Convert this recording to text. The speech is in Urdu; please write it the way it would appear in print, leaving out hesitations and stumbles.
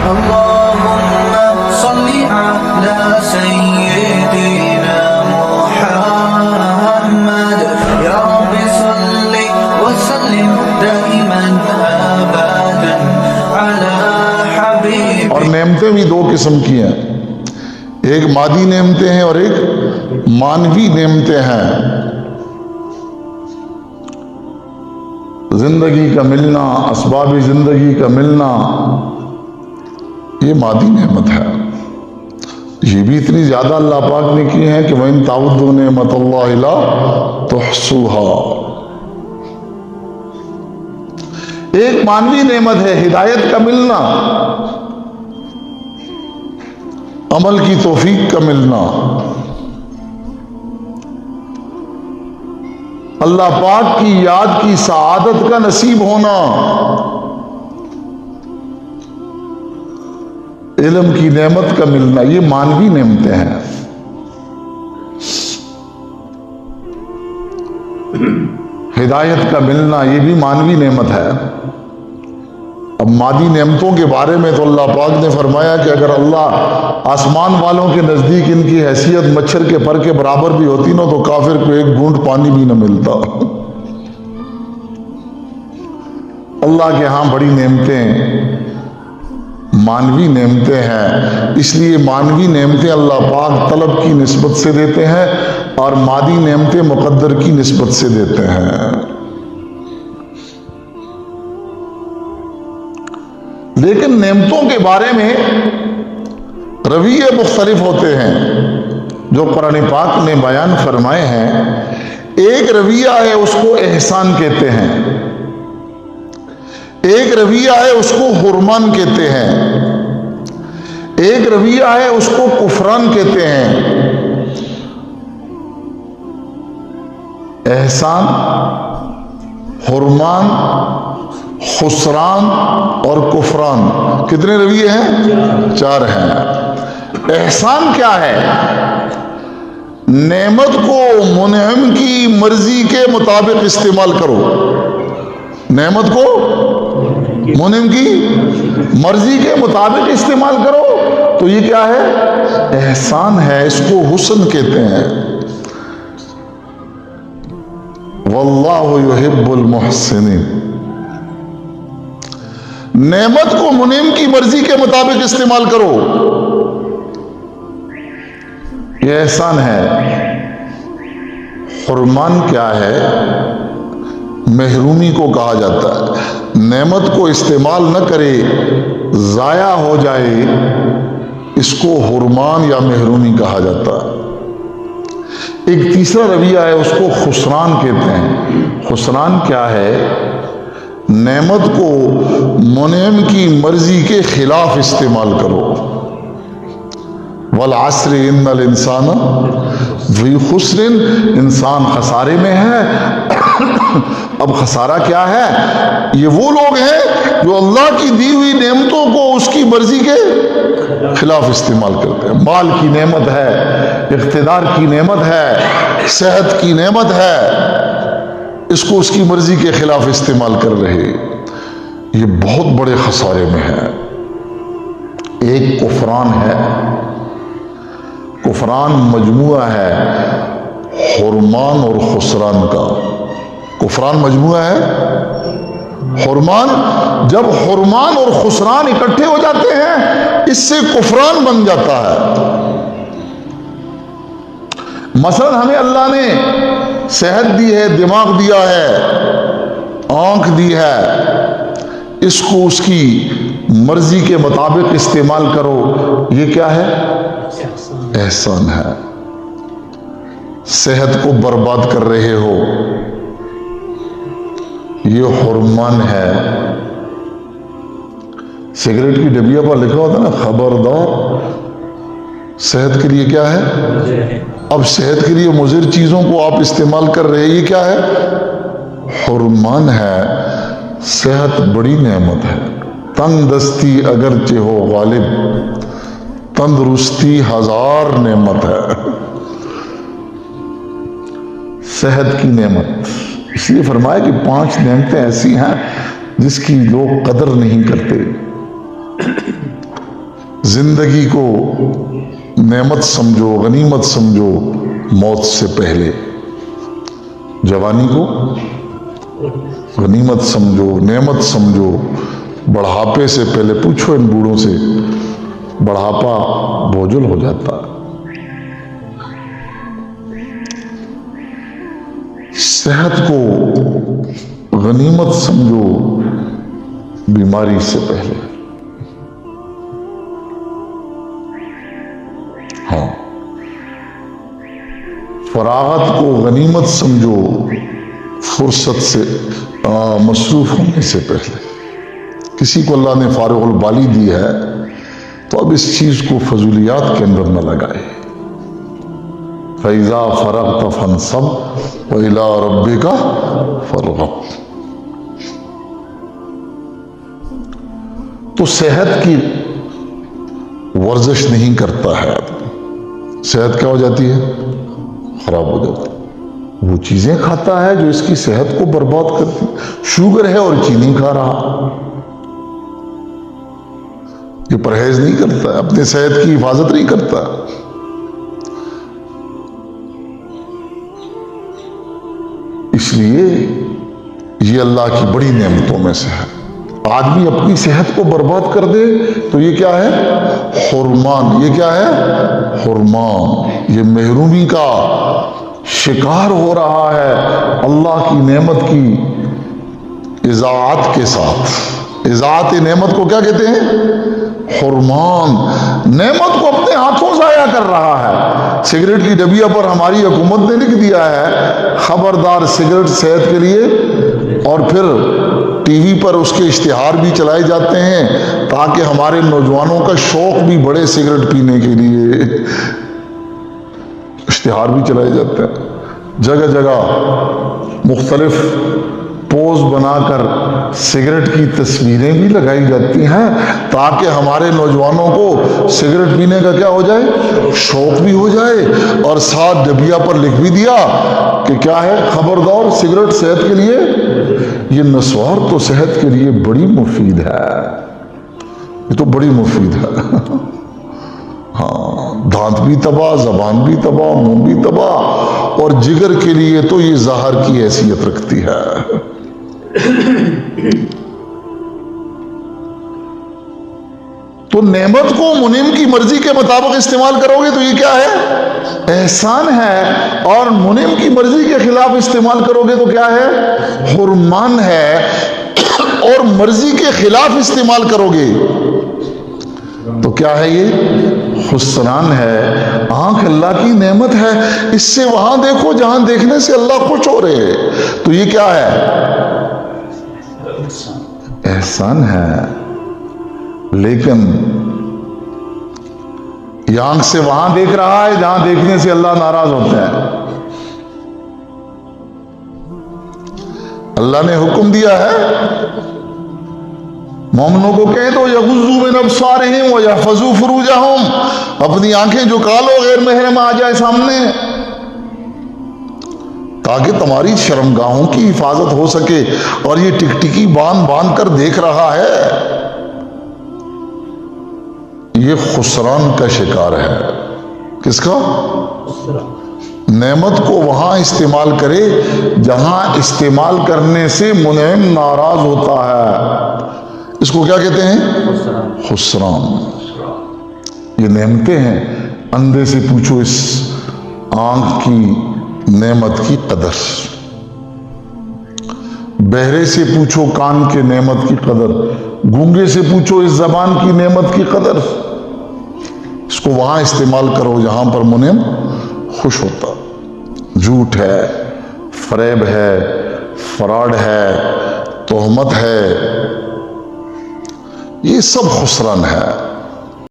اللهم صل على سيدنا محمد يا رب صل وسلم دائما ابدا على حبيبك. اور نعمتیں بھی دو قسم کی ہیں، ایک مادی نعمتیں ہیں اور ایک مانوی نعمتیں ہیں. زندگی کا ملنا، اسباب زندگی کا ملنا، یہ مادی نعمت ہے. یہ بھی اتنی زیادہ اللہ پاک نے کی ہیں کہ وَإِن تَعُدُّوا نِعْمَتَ اللَّهِ لَا تُحْصُوهَا. ایک مانوی نعمت ہے ہدایت کا ملنا، عمل کی توفیق کا ملنا، اللہ پاک کی یاد کی سعادت کا نصیب ہونا، علم کی نعمت کا ملنا، یہ مانوی نعمتیں ہیں. ہدایت کا ملنا یہ بھی مانوی نعمت ہے. اب مادی نعمتوں کے بارے میں تو اللہ پاک نے فرمایا کہ اگر اللہ آسمان والوں کے نزدیک ان کی حیثیت مچھر کے پر کے برابر بھی ہوتی نا تو کافر کو ایک گھونٹ پانی بھی نہ ملتا. اللہ کے ہاں بڑی نعمتیں مانوی نعمتیں ہیں، اس لیے مانوی نعمتیں اللہ پاک طلب کی نسبت سے دیتے ہیں اور مادی نعمتیں مقدر کی نسبت سے دیتے ہیں. لیکن نعمتوں کے بارے میں رویے مختلف ہوتے ہیں جو قرآن پاک نے بیان فرمائے ہیں. ایک رویہ ہے اس کو احسان کہتے ہیں، ایک رویہ ہے اس کو حرمان کہتے ہیں، ایک رویہ ہے اس کو کفران کہتے ہیں. احسان، حرمان، خسران اور کفران، کتنے رویے ہیں؟ 4 ہیں. احسان کیا ہے؟ نعمت کو منعم کی مرضی کے مطابق استعمال کرو. نعمت کو منعم کی مرضی کے مطابق استعمال کرو تو یہ کیا ہے؟ احسان ہے. اس کو حسن کہتے ہیں. واللہ یحب المحسنین. نعمت کو منعم کی مرضی کے مطابق استعمال کرو، یہ احسان ہے. حرمان کیا ہے؟ محرومی کو کہا جاتا ہے. نعمت کو استعمال نہ کرے، ضائع ہو جائے، اس کو حرمان یا محرومی کہا جاتا ہے. ایک تیسرا رویہ ہے اس کو خسران کہتے ہیں. خسران کیا ہے؟ نعمت کو منعم کی مرضی کے خلاف استعمال کرو. والعصر ان الانسان فی خسر، انسان خسارے میں ہے. اب خسارہ کیا ہے؟ یہ وہ لوگ ہیں جو اللہ کی دی ہوئی نعمتوں کو اس کی مرضی کے خلاف استعمال کرتے ہیں. مال کی نعمت ہے، اقتدار کی نعمت ہے، صحت کی نعمت ہے، اس کو اس کی مرضی کے خلاف استعمال کر رہے، یہ بہت بڑے خسارے میں ہے. ایک کفران ہے. کفران مجموعہ ہے حرمان اور خسران کا. کفران مجموعہ ہے حرمان. جب حرمان اور خسران اکٹھے ہو جاتے ہیں اس سے کفران بن جاتا ہے. مثلا ہمیں اللہ نے صحت دی ہے، دماغ دیا ہے، آنکھ دی ہے، اس کو اس کی مرضی کے مطابق استعمال کرو، یہ کیا ہے؟ احسان ہے. صحت کو برباد کر رہے ہو، یہ حرمان ہے. سگریٹ کی ڈبیا پر لکھا ہوتا ہے نا خبردار، صحت کے لیے کیا ہے؟ اب صحت کے لیے مضر چیزوں کو آپ استعمال کر رہے ہیں، یہ کیا ہے؟ حرمان ہے. صحت بڑی نعمت ہے. تندرستی اگرچہ ہو غالب، تندرستی 1000 نعمت ہے. صحت کی نعمت، اس لیے فرمایا کہ 5 نعمتیں ایسی ہیں جس کی لوگ قدر نہیں کرتے. زندگی کو نعمت سمجھو، غنیمت سمجھو موت سے پہلے، جوانی کو غنیمت سمجھو، نعمت سمجھو بڑھاپے سے پہلے۔ پوچھو ان بوڑھوں سے، بڑھاپا بوجھل ہو جاتا ہے۔ صحت کو غنیمت سمجھو بیماری سے پہلے۔ ہاں، فراغت کو غنیمت سمجھو فرصت سے مصروف ہونے سے پہلے۔ کسی کو اللہ نے فارغ البالی دی ہے تو اب اس چیز کو فضولیات کے اندر نہ لگائے۔ فَإِذَا فَرَغْتَ فَانْصَبْ وَإِلَىٰ رَبِّكَ فَارْغَب۔ تو صحت کی ورزش نہیں کرتا ہے، صحت کیا ہو جاتی ہے؟ خراب ہو جاتی ہے۔ وہ چیزیں کھاتا ہے جو اس کی صحت کو برباد کرتی، شوگر ہے اور چینی کھا رہا، یہ پرہیز نہیں کرتا ہے، اپنے صحت کی حفاظت نہیں کرتا۔ اس لیے یہ اللہ کی بڑی نعمتوں میں سے ہے۔ آدمی اپنی صحت کو برباد کر دے تو یہ کیا ہے؟ حرمان۔ یہ کیا ہے؟ حرمان۔ یہ محرومی کا شکار ہو رہا ہے اللہ کی نعمت کی اضاعت کے ساتھ۔ اضاعت نعمت کو کیا کہتے ہیں؟ حرمان۔ نعمت کو اپنے ہاتھوں ضائع کر رہا ہے۔ سگریٹ کی ڈبیا پر ہماری حکومت نے لکھ دیا ہے خبردار سگریٹ صحت کے لیے، اور پھر ٹی وی پر اس کے اشتہار بھی چلائے جاتے ہیں تاکہ ہمارے نوجوانوں کا شوق بھی بڑھے سگریٹ پینے کے لیے۔ اشتہار بھی چلائے جاتے ہیں، جگہ جگہ مختلف پوز بنا کر سگریٹ کی تصویریں بھی لگائی جاتی ہیں تاکہ ہمارے نوجوانوں کو سگریٹ پینے کا کیا ہو جائے؟ شوق بھی ہو جائے، اور ساتھ ڈبیا پر لکھ بھی دیا کہ کیا ہے؟ خبردار سگریٹ صحت کے لیے۔ یہ نسوار تو صحت کے لیے بڑی مفید ہے، یہ تو بڑی مفید ہے۔ ہاں، دانت بھی تباہ، زبان بھی تباہ، منہ بھی تباہ، اور جگر کے لیے تو یہ زہر کی حیثیت رکھتی ہے۔ تو نعمت کو منعم کی مرضی کے مطابق استعمال کرو گے تو یہ کیا ہے؟ احسان ہے، اور منعم کی مرضی کے خلاف استعمال کرو گے تو کیا ہے؟ حرمان ہے۔ اور مرضی کے خلاف استعمال کرو گے تو کیا ہے؟ یہ خسران ہے۔ آنکھ اللہ کی نعمت ہے، اس سے وہاں دیکھو جہاں دیکھنے سے اللہ خوش ہو رہے ہیں، تو یہ کیا ہے؟ احسان ہے۔ لیکن یہ آنکھ سے وہاں دیکھ رہا ہے جہاں دیکھنے سے اللہ ناراض ہوتا ہے۔ اللہ نے حکم دیا ہے مومنوں کو کہے تو یغضوا من ابصارہم ویحفظوا فروجہم، اپنی آنکھیں جھکا لو، غیر محرم آ جائے سامنے، تاکہ تمہاری شرمگاہوں کی حفاظت ہو سکے۔ اور یہ ٹکٹکی باندھ باندھ کر دیکھ رہا ہے، یہ خسران کا شکار ہے۔ کس کا؟ نعمت کو وہاں استعمال کرے جہاں استعمال کرنے سے منعم ناراض ہوتا ہے، اس کو کیا کہتے ہیں؟ خسران۔ یہ نعمتیں ہیں۔ اندھے سے پوچھو اس آنکھ کی نعمت کی قدر، بہرے سے پوچھو کان کے نعمت کی قدر، گونگے سے پوچھو اس زبان کی نعمت کی قدر۔ اس کو وہاں استعمال کرو جہاں پر منعم خوش ہوتا۔ جھوٹ ہے، فریب ہے، فراڈ ہے، تہمت ہے، یہ سب خسران ہے۔